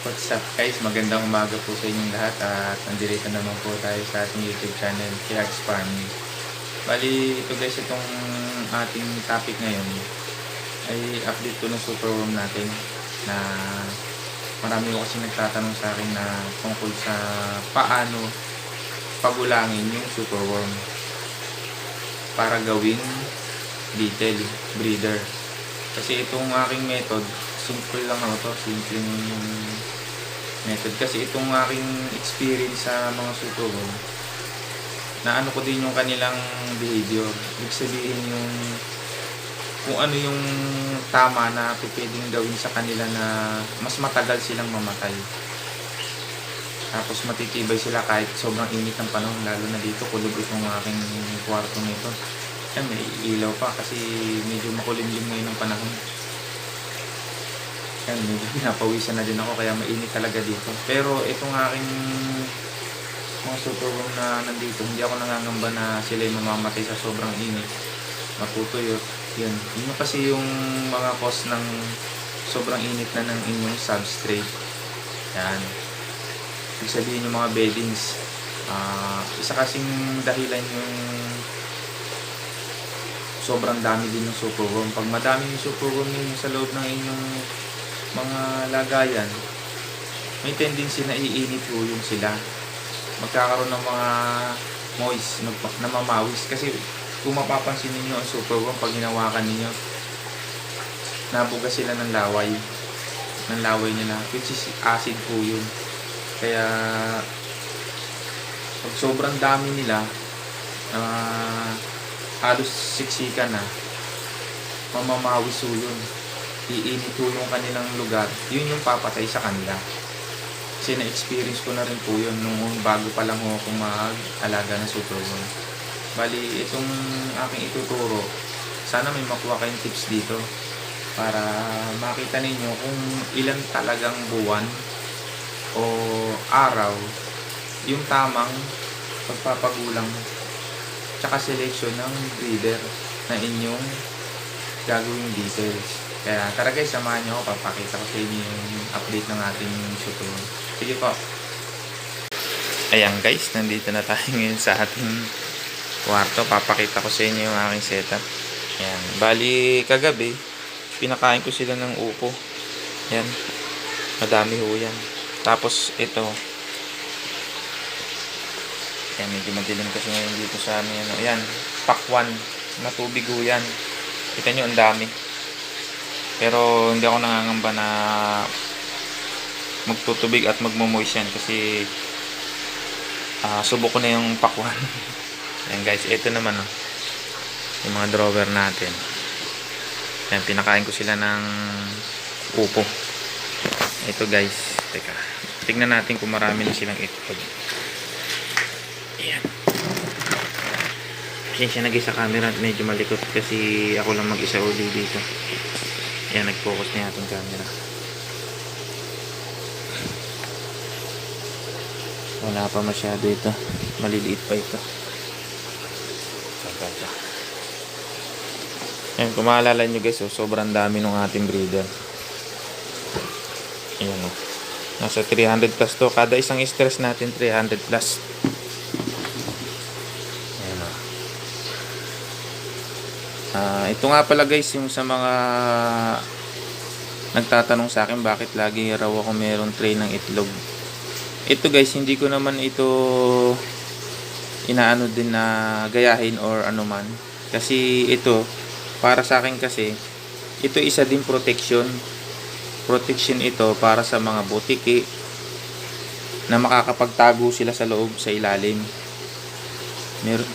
What's up guys? Magandang umaga po sa inyong lahat at nandito naman po tayo sa ating YouTube channel, Kiax Farming. Bali, ito guys, itong ating topic ngayon ay update ko ng superworm natin na marami ko kasi nagtatanong sa akin na tungkol sa paano pagulangin yung superworm para gawing beetle breeder. Kasi itong aking method, simple lang to, simple method. Kasi itong aking experience sa mga superworm, na ano ko din yung kanilang behavior. Ibig sabihin yung kung ano yung tama na pwedeng gawin sa kanila na mas matagal silang mamatay. Tapos matitibay sila kahit sobrang init ng panahon, lalo na dito kulog itong aking kwarto nito. Yan, may ilaw pa kasi medyo makulimlim ngayon ng panahon. Yan, medyo pinapawisan na din ako kaya mainit talaga dito. Pero itong aking mga superworm na nandito, hindi ako nangangamba na sila ay mamamatay sa sobrang init, matutuyot. Yun kasi yung mga cause ng sobrang init na ng inyong substrate. Yan, ibig sabihin yung mga beddings, isa kasing dahilan yung sobrang dami din ng superworm. Pag madami yung superworm ninyo sa loob ng inyong mga lagayan, may tendency na iinit po yung sila, magkakaroon ng mga moist, namamawis. Kasi kung mapapansin niyo ang superworm, pag hinawakan niyo, nabuga sila ng laway nila, which is acid po yun. Kaya pag sobrang dami nila, halos siksikan na, mamamawis po yun, iinit po yung kanilang lugar. Yun yung papatay sa kanila. Kasi na-experience ko na rin po yun nung bago pa lang ako mag-alaga ng superworm. Bali, itong aking ituturo, sana may makuha kayong tips dito para makita ninyo kung ilan talagang buwan o araw yung tamang pagpapagulang tsaka selection ng breeder na inyong gagawing details. Kaya tara guys, samahan nyo ako, papakita ko sa inyo yung update ng ating superworm. Sige po. Ayan guys, nandito na tayo ngayon sa ating kwarto. Papakita ko sa inyo yung aking setup. Ayan, bali kagabi pinakain ko sila ng upo. Ayan, madami ho yan. Tapos ito, ayan, medyo madilim kasi ngayon dito sa amin. Ayan, pakwan na tubig ho yan. Kita nyo, ang dami. Pero hindi ako nangangamba na magtutubig at magmo-moist yan kasi subok ko na yung pakwan. Ayan guys, ito naman yung mga drawer natin. Ayan, pinakain ko sila ng upo. Ito guys, teka, tignan natin kung marami na silang itlog. Ayan. Pasensya na guys sa camera, medyo malikot kasi ako lang mag-isa uli dito. Ayan, nag-focus na yung camera. Wala pa masyado ito, maliliit pa ito. Ayan, kung maalala nyo guys, sobrang dami ng ating breeder. Ayan nasa 300 plus to. Kada isang stress natin 300 plus. Ayan ito nga pala guys, yung sa mga nagtatanong sa akin bakit lagi raw ako meron tray ng itlog. Ito guys, hindi ko naman ito inaano din na gayahin or anuman. Kasi ito, para sa akin kasi, ito isa din protection ito para sa mga butiki na makakapagtago sila sa loob, sa ilalim.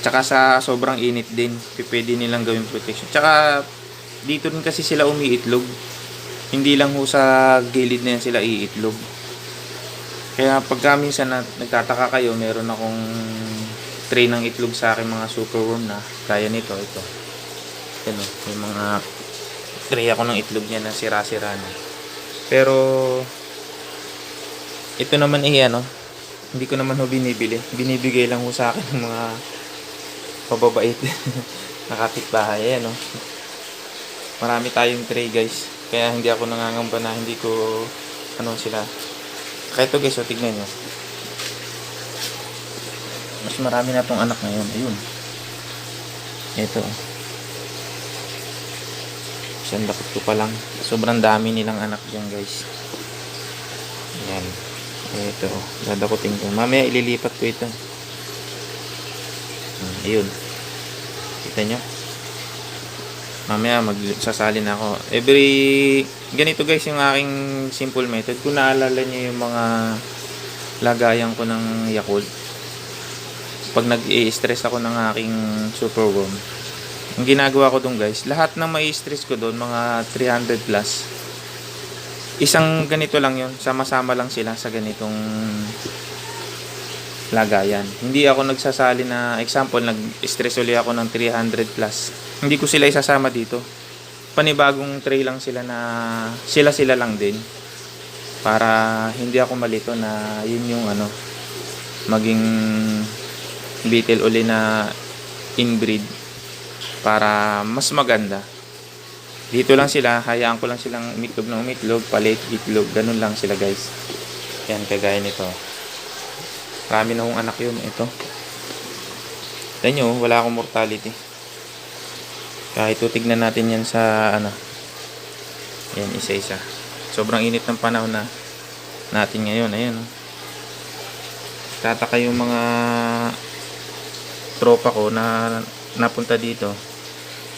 Tsaka sa sobrang init din, pwede nilang gawing protection. Tsaka dito rin kasi sila umiitlog, hindi lang ho sa gilid na yan sila iitlog. Kaya pagka minsan nagtataka kayo, meron akong tray ng itlog sa aking mga superworm na kaya nito, ito. Ano, may mga tray ako ng itlog niya na sira-sira na. Pero ito naman hindi ko naman ho binibili. Binibigay lang ho sa akin ng mga pababait na kapitbahay. Ayan marami tayong tray guys. Kaya hindi ako nangangamba na hindi ko sila Kaya ito guys, tignan nyo. Mas marami na tong anak ngayon. Ayun. Ito. Isang dakot ko pa lang. Sobrang dami nilang anak dyan guys. Ayan. Ito. Dadakotin ko. Mamaya ililipat ko ito. Ayun. Kita nyo? Mamaya magsasalin ako. Ganito guys yung aking simple method. Kung naalala nyo yung mga lagayan ko ng Yakult. Pag nag-i-stress ako ng aking superworm. Ang ginagawa ko dun guys, lahat ng mai-stress ko dun, mga 300 plus. Isang ganito lang yun. Sama-sama lang sila sa ganitong lagayan. Hindi ako nagsasali na, example, nag-stress ulit ako ng 300 plus. Hindi ko sila isasama dito. Panibagong tray lang sila na sila lang din. Para hindi ako malito na yun yung ano, maging beetle uli na inbreed. Para mas maganda. Dito lang sila, hayaan ko lang silang umitlog na umitlog, palit, itlog, ganun lang sila guys. Yan, kagaya nito. Marami na akong anak yun. Ito. Tignan nyo, wala akong mortality. Kahit tignan natin yan sa ano. Yan, isa-isa. Sobrang init ng panahon na natin ngayon. Ayan. Tataka yung mga tropa ko na napunta dito.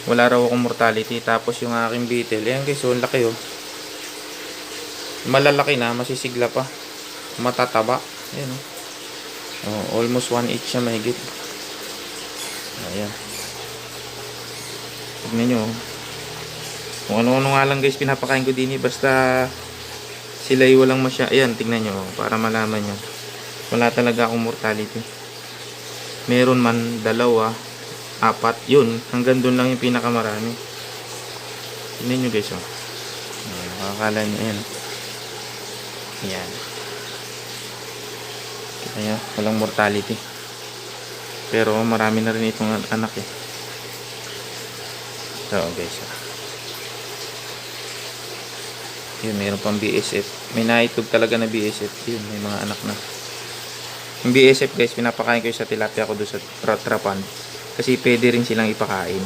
Wala raw akong mortality. Tapos yung aking beetle. Ayan guys, so laki oh. Malalaki na, masisigla pa. Matataba. Ayan oh. Oh, almost 1/8 siya mahigit. Ayan. Tignan nyo. Kung ano-ano nga lang guys pinapakain ko din eh. Basta sila ay walang masya. Ayan, tignan nyo. Para malaman nyo. Wala talaga akong mortality. Meron man, 2, 4. Yun. Hanggang doon lang yung pinakamarami. Tignan nyo guys. Oh. Ayan, makakala nyo. Ayan. Ayan. Ayan, walang mortality. Pero marami na rin itong anak eh. So guys. Yun, mayroon pang BSF. May naitog talaga na BSF. Yun, may mga anak na. Yung BSF guys, pinapakain ko sa tilapia ko doon sa trapan. Kasi pwede rin silang ipakain.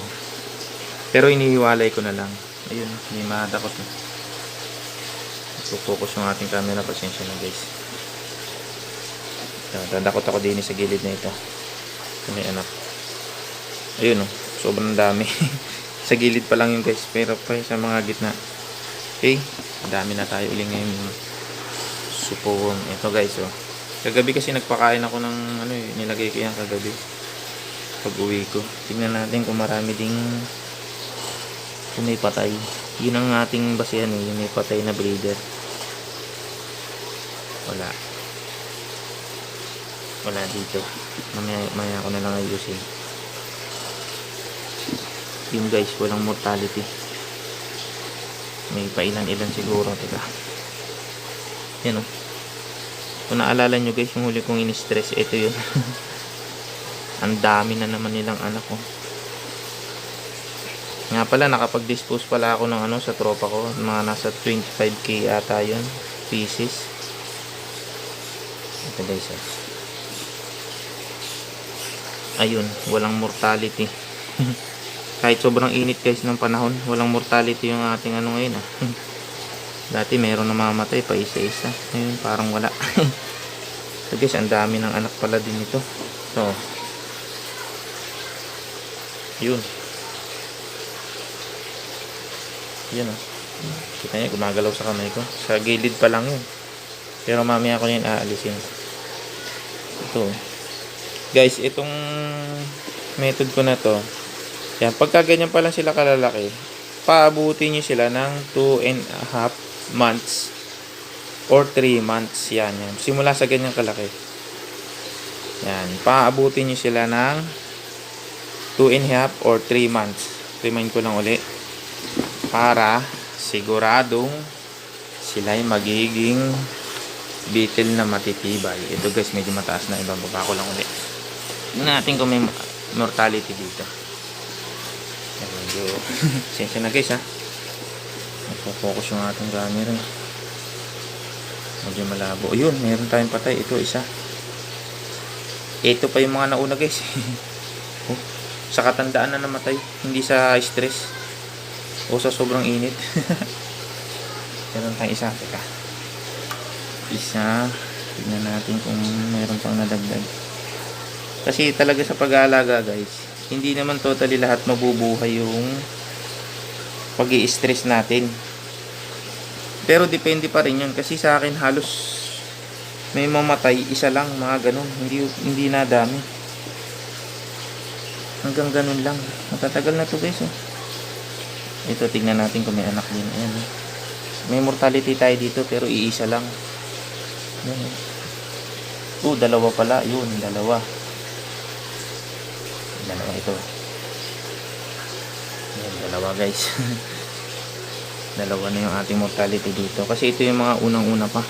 Pero inihiwalay ko na lang. Ayun, may madakot na. Focus yung ating camera. Pasensya na guys. Dadakot ako din sa gilid na ito. May anak. Ayun oh, sobrang dami. Sa gilid pa lang yung guys, pero pa sa mga gitna. Okay, dami na tayo uling ngayon. Superworm. Ito guys oh. Kagabi kasi nagpakain ako ng ano eh, nilagay ko yan kagabi. Pag uwi ko. Tingnan natin kung marami ding kung may patay. Yun ang ating basehan eh, yung may patay na breeder. Wala dito. Mamaya ko na lang ayusin. Yun guys, walang mortality. May pailan-ilan siguro. Teka. Yan o. Kung naalala nyo guys, yung huli kong in-stress, ito yun. Ang dami na naman nilang anak ko. Nga pala, nakapag-dispose pala ako ng ano sa tropa ko. Mga nasa 25k ata yun. Pieces. Ito guys oh. Ayun, walang mortality. Kahit sobrang init guys ng panahon, walang mortality yung ating ano ngayon ah. Dati meron na mamamatay pa isa-isa. Ngayon parang wala. So guys, ang dami ng anak pala din ito. So, yun. Yan oh. Kita niyo, gumagalaw sa kamay ko. Sa gilid pa lang yun. Pero mamaya ko yun aalisin. Ito. Guys, itong method ko na to. Yan, pagka ganyan pa lang sila kalalaki, paabutin nyo sila ng 2.5 months or 3 months. Yan. Simula sa ganyang kalaki. Yan. Paabutin nyo sila ng 2.5 or 3 months. Remind ko lang uli. Para siguradong sila ay magiging beetle na matitibay. Ito guys, medyo mataas na. Ibang baba ko lang uli. Tingnan natin kung may mortality dito. Medyo sensya na guys ha. Nagpo-focus yung ating camera. Medyo malabo. Ayun, meron tayong patay. Ito, isa. Ito pa yung mga nauna guys. Oh, sa katandaan na namatay. Hindi sa stress. O sa sobrang init. Meron tayong isa. Teka. Isa. Tignan natin kung meron pang nadagdag. Kasi talaga sa pag-aalaga guys, hindi naman totally lahat mabubuhay yung pag-i-stress natin. Pero depende pa rin yun. Kasi sa akin halos may mamatay, isa lang, mga ganun. Hindi na dami. Hanggang ganun lang. Matatagal na to guys. Oh. Ito, tignan natin kung may anak din. Ayan. May mortality tayo dito pero iisa lang. Ayan. Oh, dalawa pala. Yun, dalawa. Dalawa ito. Ayan, dalawa guys. Dalawa na yung ating mortality dito. Kasi ito yung mga unang-una pa.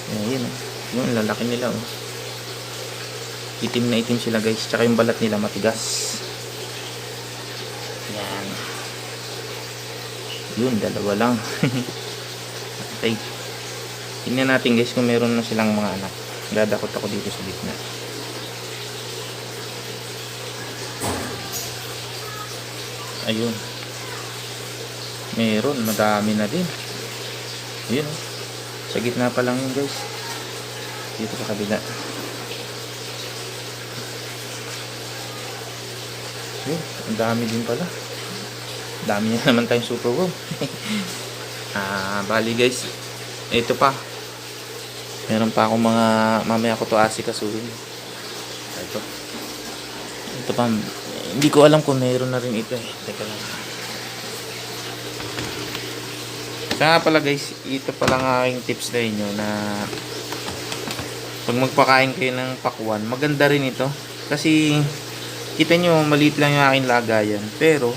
Ayan, yung lalaki nila. Oh. Itim na itim sila guys. Tsaka yung balat nila matigas. Ayan. Yun, dalawa lang. Okay. Tingnan natin guys kung meron na silang mga anak. Dadakot ako dito sa gitna. Ayun. Meron, madami na din. Ayun. Sa gitna pa lang yun guys. Dito sa kabila. Ayun, ang dami din pala. Dami na naman tayong super worm. Bali guys, ito pa. Meron pa akong mga, mamaya ko to asikasuhin. Ito pa, hindi ko alam kung meron na rin ito eh. Teka lang. Kaya pala guys, ito pala ang aking tips sa inyo na pag magpakain kayo ng pakwan, maganda rin ito. Kasi kita nyo, maliit lang yung aking lagayan. Pero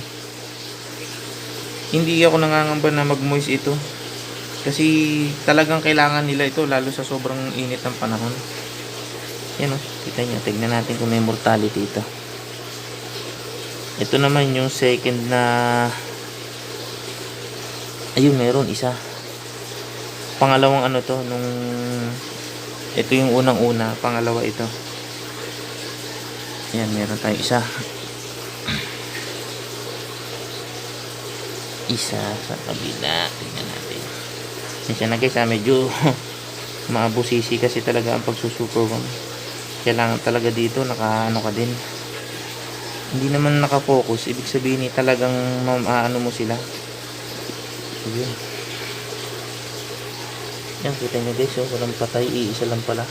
hindi ako nangangamba na mag-moist ito. Kasi talagang kailangan nila ito, lalo sa sobrang init ng panahon. Yan o, kita nyo, tignan natin kung may mortality ito. Ito naman yung second na, ayun, meron isa. Pangalawang ano to, nung ito yung unang-una, pangalawa ito. Yan, meron tayong isa. Isa sa kabila. Tingnan natin. Siya na guys, medyo maabusisi kasi talaga ang pagsusuko. Kailangan talaga dito, naka ano ka din. Hindi naman nakafocus, ibig sabihin talagang ano mo sila. Yun. Yan, kita nyo guys, oh, walang patay, iisa lang pala.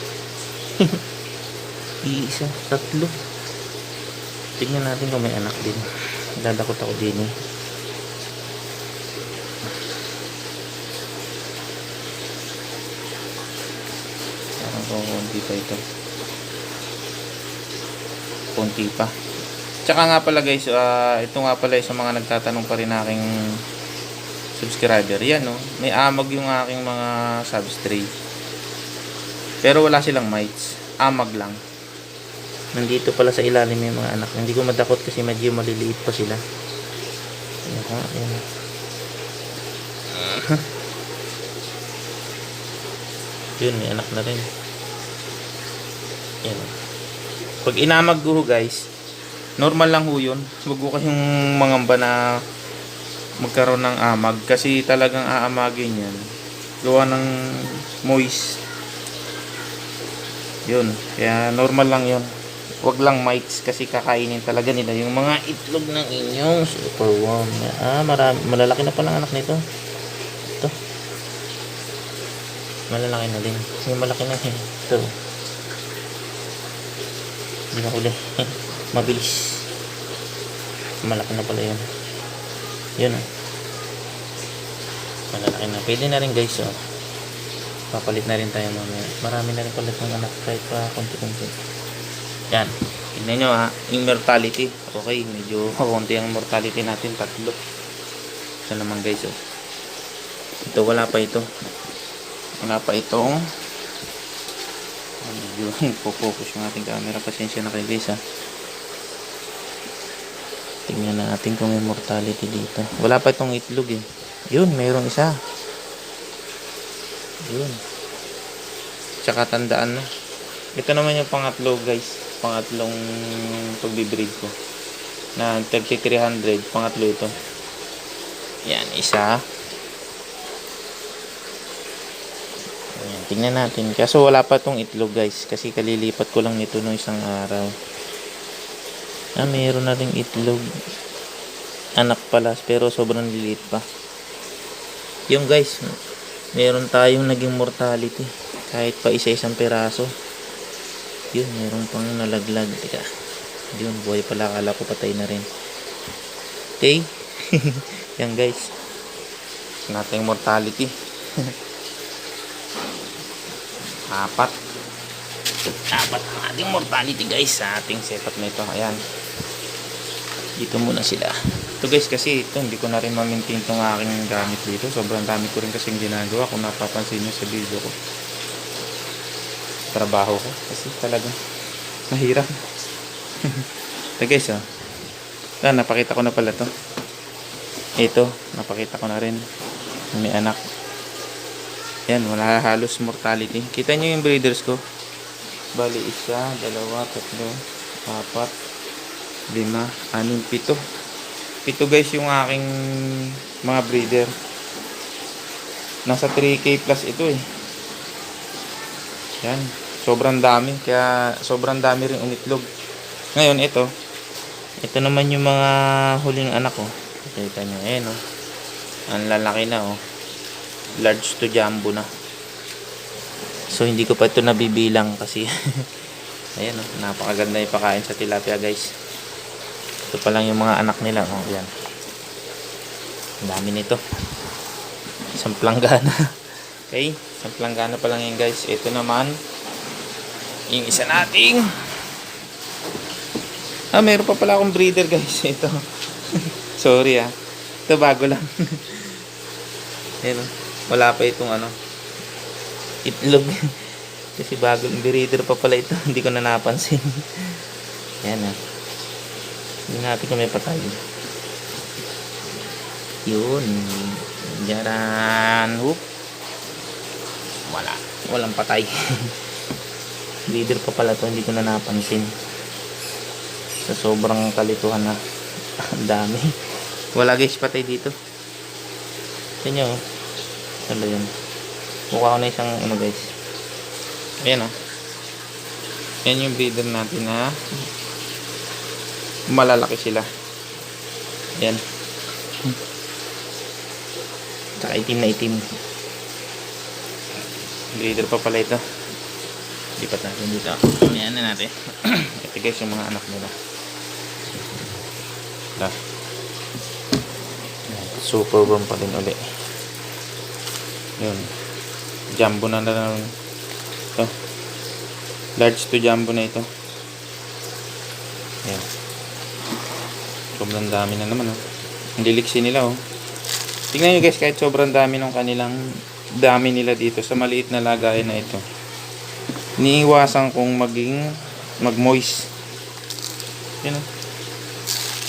Iisa, tatlo. Tingnan natin kung may anak din. Dadakot ako din eh. Parang konti pa ito. Konti pa. Tsaka nga pala guys, ito nga pala sa mga nagtatanong pa rin aking subscriber. Yan, no? May amag yung aking mga substray. Pero wala silang mites. Amag lang. Nandito pala sa ilalim yung mga anak. Hindi ko madakot kasi medyo maliliit pa sila. Ayan. Yun, may anak na rin. Yan. Pag inamag ko guys, normal lang ho yun. Huwag ko kayong mangamba na magkaroon ng amag. Kasi talagang aamagin yan. Gawa ng moist. Yun. Kaya normal lang yun. Huwag lang mites kasi kakainin talaga nila yung mga itlog ng inyong super worm. Marami, malalaki na palang anak nito. Ito. Malalaki na din. Yung malaki na eh. Ito. Hindi na huli. Mabilis. Malaki na pala yun. Yun ah. Malalaki na. Pwede na rin guys oh. Papalit na rin tayo mamaya. Marami na rin palit ng anak kahit pa konti-konti. Yan. Tignan nyo ha. Yung mortality. Okay. Medyo konti ang mortality natin. Tatlo. Ito naman guys oh. Ito wala pa ito. Wala pa itong medyo focus yung ating camera. Pasensya na kayo guys ha. Tingnan natin kung may mortality dito. Wala pa itong itlog eh. Yun, mayroong isa. Yun. Tsaka tandaan na. Ito naman yung pangatlo guys. Pangatlong pagbibreed ko. Na 3300. Pangatlo ito. Yan. Isa. Ayan. Tingnan natin. Kaso wala pa tong itlog guys. Kasi kalilipat ko lang nito nung isang araw. Mayroon na ring itlog. Anak pala. Pero sobrang liliit pa. Yung guys. Meron tayong naging mortality. Kahit pa isa-isang peraso. Yun, meron pang nalaglag. Teka. Yun, buhay pala. Akala ko patay na rin. Okay. Yan guys. Nating mortality. Apat ang ating mortality guys sa ating setup na ito. Ayan. Dito muna sila. Ito guys kasi ito hindi ko na rin ma-maintain itong aking gamit dito. Sobrang dami ko rin kasing ginagawa. Kung napapansin nyo sa video ko. Trabaho ko. Kasi talagang mahirap. Ito guys oh. Napakita ko na pala to. Ito. Napakita ko na rin. May anak. Yan. Wala halos mortality. Kita nyo yung breeders ko. Bali 1, 2, 3, 4, 5, 6, 7. 7 guys yung aking mga breeder. Nasa 3K plus ito eh. Yan. Sobrang dami. Kaya sobrang dami rin umitlog. Ngayon ito. Ito naman yung mga huling anak ko. Kita nyo. Ayan oh. Ang lalaki na oh. Large to jumbo na. So hindi ko pa ito nabibilang kasi ayan oh. Napakaganda yung pakain sa tilapia guys. Ito pa lang yung mga anak nila. Oh, yan. Ang dami nito. Isang planggana. Okay. Isang planggana pa lang yan guys. Ito naman. Yung isa nating. Meron pa pala akong breeder guys. Ito. Sorry ah. Ito bago lang. Ayan. Wala pa itong itlog. Kasi bago. Breeder pa pala ito. Hindi ko na napansin. Ayan ah. Hindi natin kung may patay. Yun. Diyan. Whoop. Wala. Walang patay. Leader pa pala to. Hindi ko na napansin. Sa sobrang kalituhan na. Ang dami. Wala guys patay dito. Tignan nyo. Ano yun? Mukha ko na isang guys. Ayan o. Yan yung breeder natin na malalaki sila. Ayan. Tsaka itim na itim. Breeder pa pala ito. Lipat natin dito. Ayan na natin. Ito guys yung mga anak nila. Super warm pa din ulit. Yun. Jumbo na lang. Ito. Large to jumbo na ito. Ayan. Sobrang dami na naman oh. Ang liliksi nila oh. Tingnan nyo guys, kahit sobrang dami ng kanilang dami nila dito sa maliit na lagayan na ito. Iniiwasan kong mag-moist. Yan oh.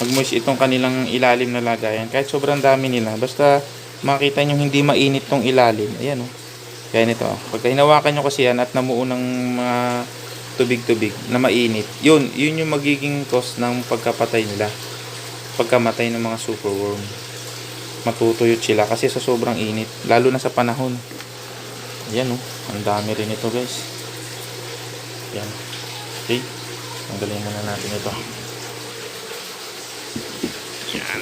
Mag-moist itong kanilang ilalim na lagayan. Kahit sobrang dami nila. Basta makita nyo hindi mainit tong ilalim. Ayan oh. Kaya nito oh. Pagka hinawakan nyo kasi yan at namuo ng mga tubig-tubig na mainit. Yun yung magiging cause ng pagkapatay nila. Pagkamatay ng mga superworm. Matutuyot sila kasi sa sobrang init. Lalo na sa panahon. Ayan oh. Ang dami rin ito guys. Ayan. Okay. Tanggalin muna natin ito. Ayan.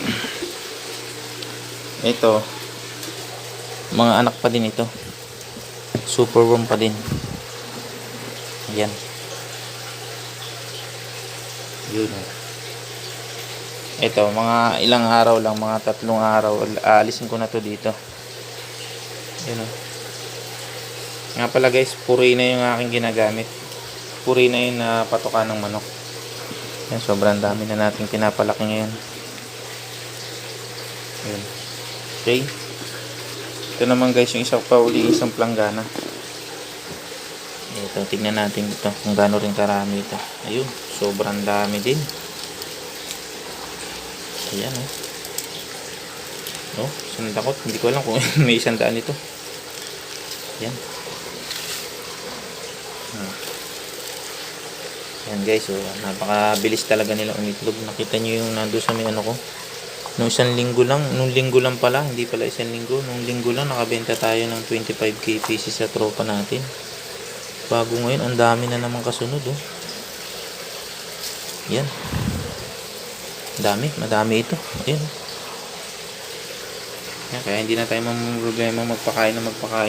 Ito. Mga anak pa din ito. Superworm pa din. Ayan. Yun oh. Ito, mga ilang araw lang, mga 3 araw, aalisin ko na to dito. Yun o. Nga pala guys, puri na yung aking ginagamit. Puri na yung patokan ng manok. Yan, sobrang dami na natin pinapalaki ngayon. Yun. Okay. Ito naman guys, yung isang pauli, isang planggana. Ito, tignan natin ito, kung gaano rin karami ito. Ayun, sobrang dami din. Ayan oh. Sandakot. Hindi ko alam kung may 100 ito. Yan. Yan guys, napakabilis talaga nila umitlog. Nakita nyo yung nando sa may ano ko. Nung linggo lang pala, hindi pala isang linggo. Nung linggo lang nakabenta tayo ng 25k pieces sa tropa natin. Bago ngayon, ang dami na naman kasunod oh. Yan. Madami ito. Ayan. Yan, kaya hindi na tayo problema magpakain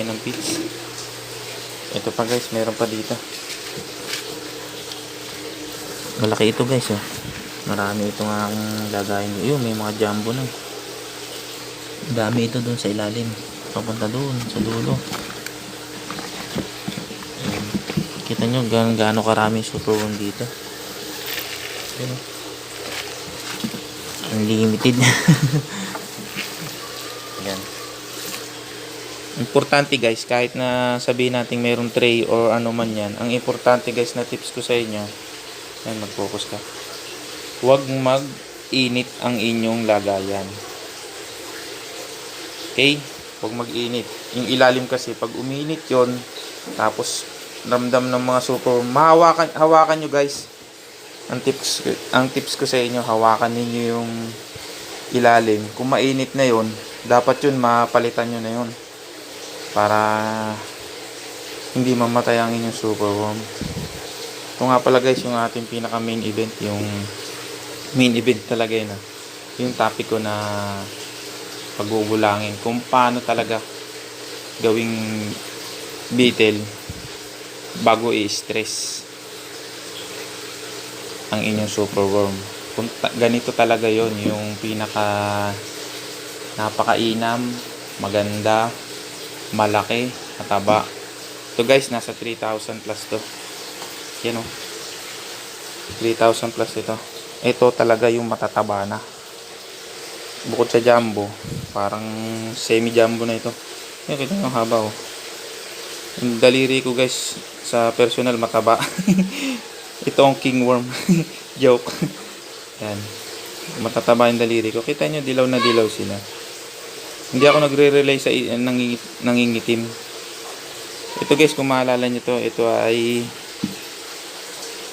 ng pigs. Ito pa guys, meron pa dito. Malaki ito guys oh. Marami itong aking lagayin. Yun, may mga jumbo na. Dami ito dun sa ilalim. Papunta dun sa dulo. Ayan. Kita nyo gaano karami super worm dito. Ayan oh. Unlimited. Ayan. Importante guys, kahit na sabihin natin mayroong tray or ano man yan, ang importante guys na tips ko sa inyo, ayan, mag-focus ka. Huwag mag-init ang inyong lagayan. Okay? Huwag mag-init. Yung ilalim kasi, pag uminit yon, tapos ramdam ng mga super, hawakan nyo guys. Ang tips ko sa inyo, hawakan ninyo yung ilalim. Kung mainit na yon, dapat yun, mapalitan nyo na yon. Para hindi mamatay ang inyong super worm. Ito nga pala guys, yung ating pinaka main event, yung main event talaga yun yung topic ko na pagugulangin kung paano talaga gawing beetle bago i-stress ang inyong super worm. Ganito talaga yon, yung pinaka napakainam, maganda, malaki, mataba. Ito guys, nasa 3,000 plus to. Yan o, 3,000 plus ito. Ito talaga yung matataba na. Bukod sa jumbo, parang semi jumbo na ito. Yan, kita yung haba o. Yung daliri ko guys, sa personal mataba. Ito ang king worm. Joke. Yan, matataba yung daliri ko. Kita nyo, dilaw na dilaw sila. Hindi ako nagre-relay sa nangingitim. Ito guys, kung maalala nyo to, ito ay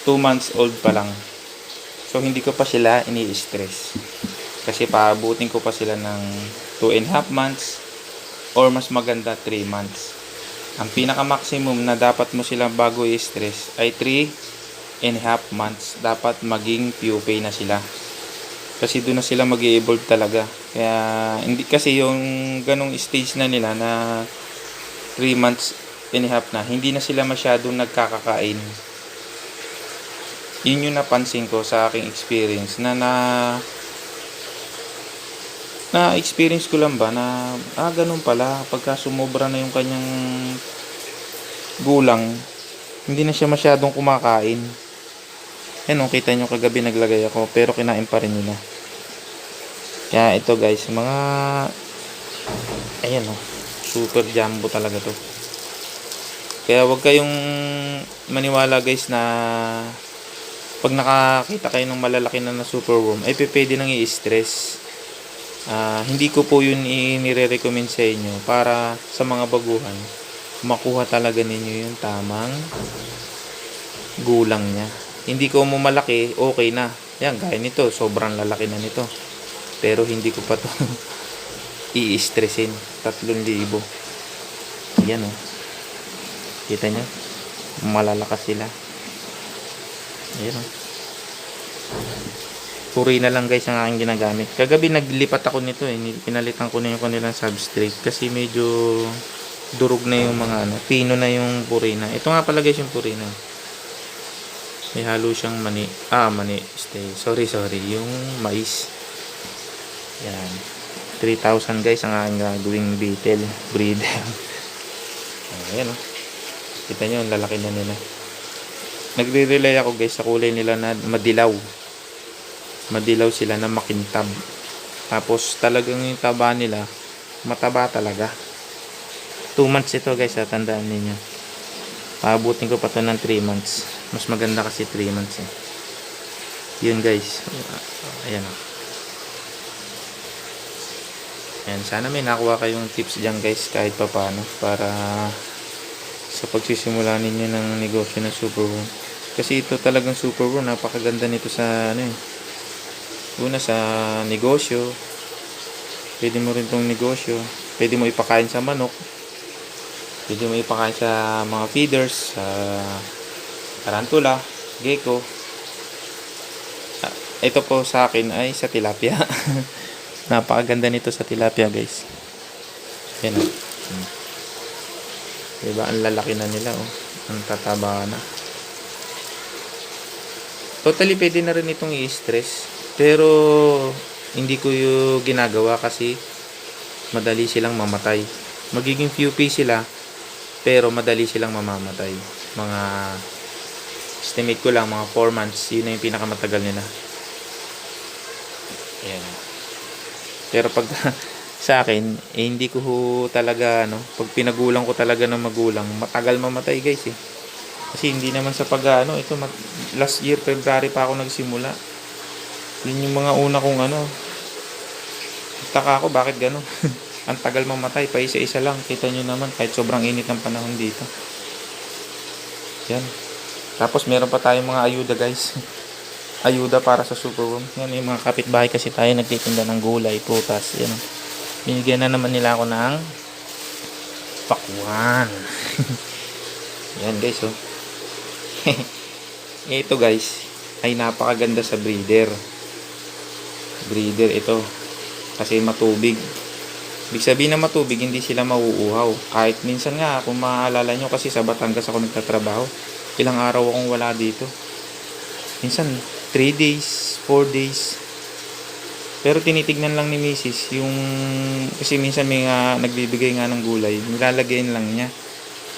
2 months old pa lang. So hindi ko pa sila ini-stress. Kasi paabutin ko pa sila ng 2.5 months or mas maganda 3 months. Ang pinaka maximum na dapat mo silang bago i-stress ay 3.5 months. Dapat maging pupae na sila. Kasi doon na sila mag-i-evolve talaga. Kaya hindi kasi yung ganong stage na nila na 3 months and a half na, hindi na sila masyadong nagkakakain. Yun yung napansin ko sa aking experience na experience ko lang ba na ganun pala, pagka sumobra na yung kanyang gulang, hindi na siya masyadong kumakain. Yan o, kita nyo kagabi naglagay ako pero kinain pa rin nila. Kaya ito guys, mga ayan o, super jumbo talaga to. Kaya wag kayong maniwala guys na pag nakakita kayo ng malalaki na super worm ay pwede nang i-stress. Hindi ko po yun inire-recommend sa inyo para sa mga baguhan makuha talaga ninyo yung tamang gulang niya. Hindi ko mo malaki, okay na. Yan, gaya nito, sobrang lalaki na nito. Pero hindi ko pa to i-stressin. 3,000. Yan o. Kita nyo? Malalakas sila. Ayan o. Purina lang guys ang aking ginagamit. Kagabi naglipat ako nito eh. Pinalitan ko na yung kanilang substrate. Kasi medyo durog na yung mga pino na yung purina. Ito nga pala guys yung purina. May halo siyang mani. Sorry. Yung mais. Yan. 3,000 guys ang aking gagawing beetle breed. Ayan o. Kita nyo, ang lalaki na nila. Nagre-relay ako guys sa kulay nila na madilaw. Madilaw sila na makintab. Tapos talagang yung taba nila, mataba talaga. 2 months ito guys, tandaan ninyo. Paabutin ko pa to ng 3 months. Mas maganda kasi 3 months eh. Yun guys. Ayan o. Ayan, sana may nakuha kayong tips dyan guys kahit pa paano para sa pagsisimula ninyo ng negosyo ng superworm. Kasi ito talagang superworm, napakaganda nito sa ano eh. Una sa negosyo, pwede mo rin tong negosyo, pwede mo ipakain sa manok, pwede mo ipakain sa mga feeders, sa tarantula, gecko. Ito po sa akin ay sa tilapia. Napakaganda nito sa tilapia, guys. Yan oh. Diba, ang lalaki na nila oh. Ang tataba na. Totally pwede na rin itong i-stress. Pero hindi ko yung ginagawa kasi madali silang mamatay. Magiging pupae sila pero madali silang mamamatay. Mga estimate ko lang mga 4 months. Yun na yung pinakamatagal nila. Ayan. Pero pag sa akin, hindi ko talaga pag pinagulang ko talaga ng magulang, matagal mamatay guys eh. Kasi hindi naman sa ito last year February pa ako nagsimula. Yun yung mga una kong taka ako bakit gano'n. Ang tagal mamatay pa isa-isa lang. Kita nyo naman kahit sobrang init ng panahon dito. Yan. Tapos meron pa tayong mga ayuda guys. Ayuda para sa superworm. Yan yung mga kapitbahay kasi tayo nagtitinda ng gulay, prutas. Yan. Binigyan na naman nila ako ng pakwan. Yan guys oh. Ito guys ay napakaganda sa breeder ito kasi matubig. Ibig sabihin na matubig, hindi sila mauuhaw. Kahit minsan nga kung maalala nyo, kasi sa Batangas ako nagtatrabaho, ilang araw akong wala dito, minsan 3 days 4 days. Pero tinitignan lang ni Mrs. yung kasi minsan may nagbibigay nga ng gulay, nilalagyan lang niya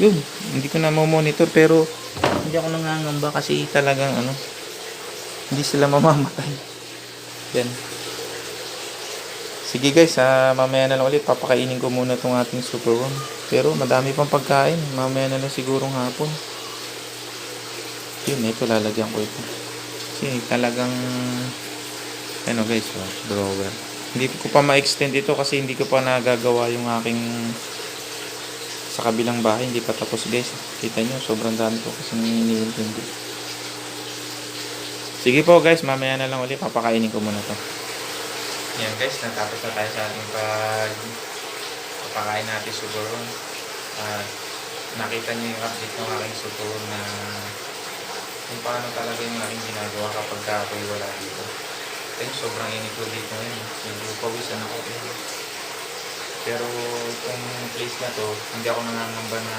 yun. Hindi ko na monitor pero hindi ako nangangamba kasi talagang hindi sila mamamatay. Yan. Sige guys, mamaya na lang ulit papakainin ko muna itong ating superworm. Pero madami pang pagkain, mamaya na lang sigurong hapon. Yun, ito lalagyan ko ito. Kasi talagang guys, drawer. Hindi ko pa ma-extend ito kasi hindi ko pa nagagawa yung aking sa kabilang bahay, hindi pa tapos guys. Kita nyo, sobrang dami ko kasi iniintindi. Sige po guys, mamaya na lang ulit papakainin ko muna to. Yan guys, natapos na tayo sa ating papakain natin superworm. Nakita nyo yung update ng aking superworm na kung paano talaga yung aking ginagawa kapag ako'y wala dito. Ayun, sobrang init ko dito ngayon. Medyo pawisan ako. Pero itong place na to, hindi ako nangangamba na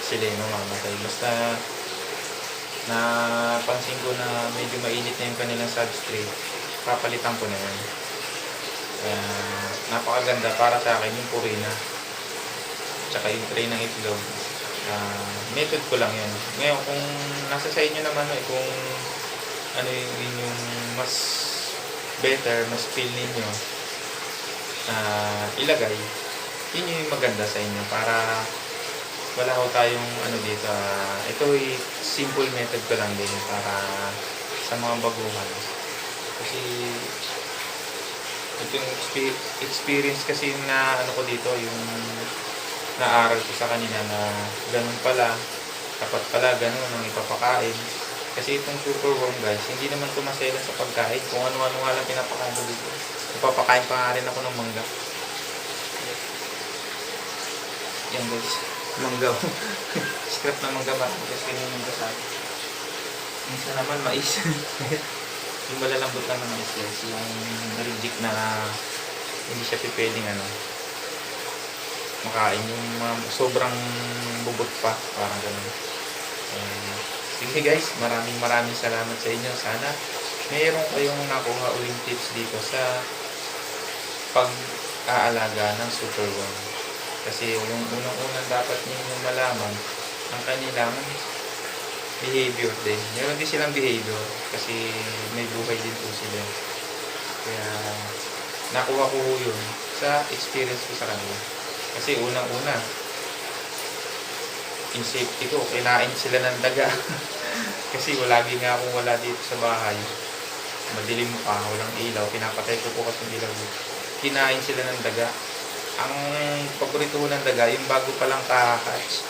sila yung mamamatay. Basta napansin ko na medyo mainit na yung kanilang substrate, papalitan ko na yun. Napakaganda para sa akin yung purina tsaka yung tray ng itlog. Method ko lang yun. Ngayon kung nasa sa inyo naman kung ano yung mas better, mas feel ninyo ilagay, yun yung maganda sa inyo para wala ko tayong dito. Ito ay simple method ko lang din para sa mga baguhan kasi ito yung experience kasi yung ko dito, yung naaral ko sa kanina na ganun pala, dapat pala ganun ang ipapakain. Kasi itong superworm guys, hindi naman tumasela sa pagkain. Kung ano-ano nga lang pinapakain ko dito. Ipapakain pa nga rin ako ng mangga. Yan guys, mangga. Scrap na mangga ba? Kasi yung mangga sa akin. Minsan naman mais. Yung malalambot lang ng mais guys. Yung reject na hindi siya pipwedeng makain. Yung sobrang bubot pa. Parang ganun. Sige guys, maraming salamat sa inyo. Sana mayroon kayong nakuha uling tips dito sa pag-aalaga ng superworm. Kasi yung unang-unang dapat niyo malaman ang kanilang behavior din. Meron din silang behavior kasi may buhay din po sila. Kaya nakuha ko yun sa experience ko sa kanila. Kasi unang-una, in safety ko, kinain sila ng daga. Kasi lagi nga akong wala dito sa bahay. Madilim pa, walang ilaw. Pinapatay ko po kasi ilaw dito. Kinain sila ng daga. Ang paborito ko ng daga, yung bago palang ka-hatch,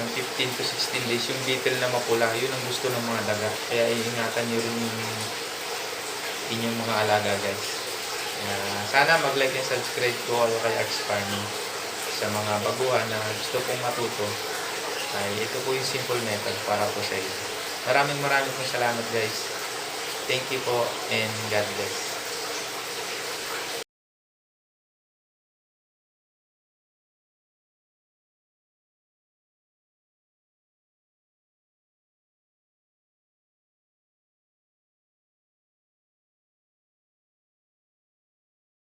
ng 15 to 16 days. Yung beetle na mapula, yun ang gusto ng mga daga. Kaya iingatan nyo rin yung inyong mga alaga guys. Sana mag-like and subscribe po kayo kay Axe Farming. Sa mga baguhan na gusto pong matuto, ay ito po yung simple method para po sa inyo. Maraming pong salamat guys. Thank you po and God bless.